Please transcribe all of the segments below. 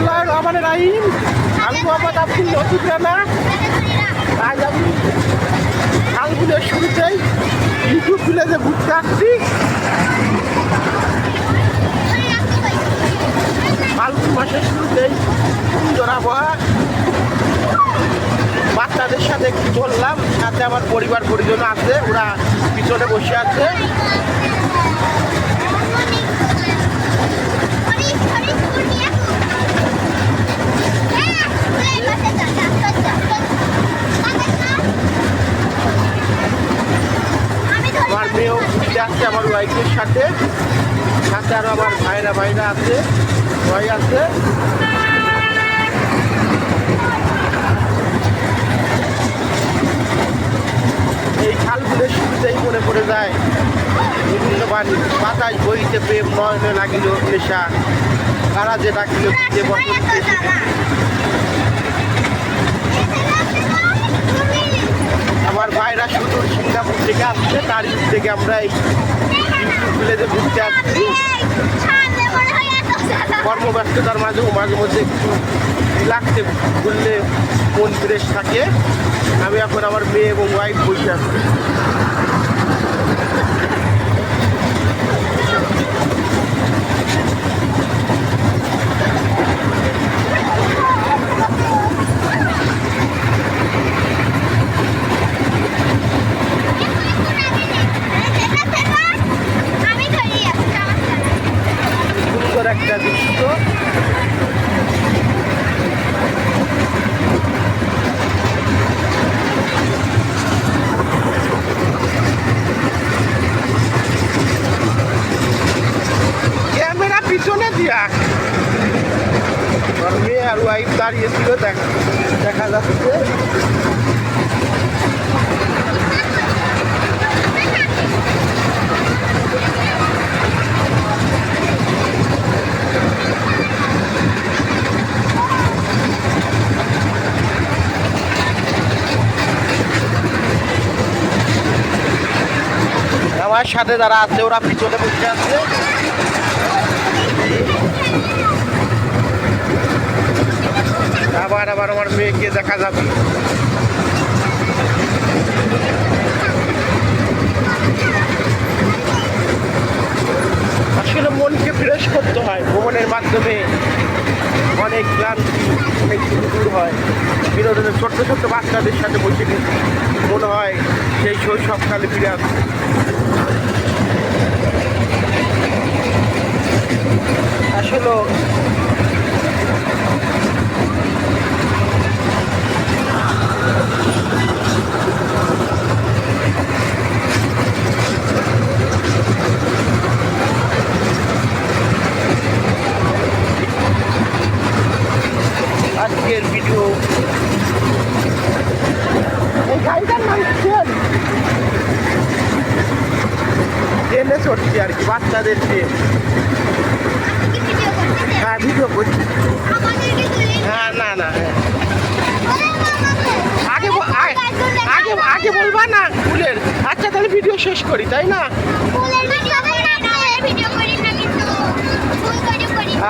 বিসমিল্লাহিররহমানিররহিম। আমি মোহাম্মদ আব্দুল লতিফ রানা। আজ আমি ফাল্গুনের শুরুতেই ইউটিউব ভিলেজে ঘুরতে আসছি। ফাল্গুন মাসের শুরুতেই সুন্দর আবহাওয়া, বাচ্চাদের সাথে একটু চললাম, সাথে আমার পরিবার পরিজন আছে, ওরা পিছনে বসে আছে। আমার মেয়েও ঘুরতে আসছে আমার ওয়াইফের সাথে, সাথে আরও আমার ভাইরা আছে, সবাই আছে। এই খালগুলোর শুরুতেই মনে পড়ে যায় বিভিন্ন বাণী, বাতাস বইতে প্রেম নয়নে লাগিল নেশা, তারা যে ডাকিল যে বছর। আমার ভাইরা সুদূর সিঙ্গাপুর থেকে আসছে, তার থেকে আমরা এই ইউটিউব ভিলেজে ঘুরতে আসছি। কর্মব্যস্ততার মাঝেও মাঝে মধ্যে একটু রিল্যাক্সে ঘুরলে মন ফ্রেশ থাকে। আমি এখন আমার মেয়ে এবং ওয়াইফ বসে আছি। সুন্দর একটা দৃশ্য। ক্যামেরা পিছনে দিয়া আর মেয়ে আর ওয়াইফ দাঁড়িয়েছিল, দেখা যাচ্ছে। আমার সাথে যারা আছে ওরা পিছনে বসে আছে। আবার আমার মেয়েকে দেখা যাবে। আসলে মনকে ফ্রেশ করতে হয় ভ্রমণের মাধ্যমে, অনেক ক্লান্তি অনেক দূর হয়। বিনোদনের ছোট্ট ছোট্ট বাচ্চাদের সাথে বসে মনে হয় সেই শৈশবকালে ফিরে আসছে। আসলে আজকের ভিডিও এই গাড়িটার নাম ট্রেনে চড়ছি আর কি, বাচ্চাদের ট্রেন। হ্যাঁ ভিডিও করছি। হ্যাঁ না আগে আগে আগে বলবা না ফুলের। আচ্ছা তাহলে ভিডিও শেষ করি, তাই না?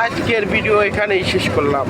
আজকের ভিডিও এখানেই শেষ করলাম।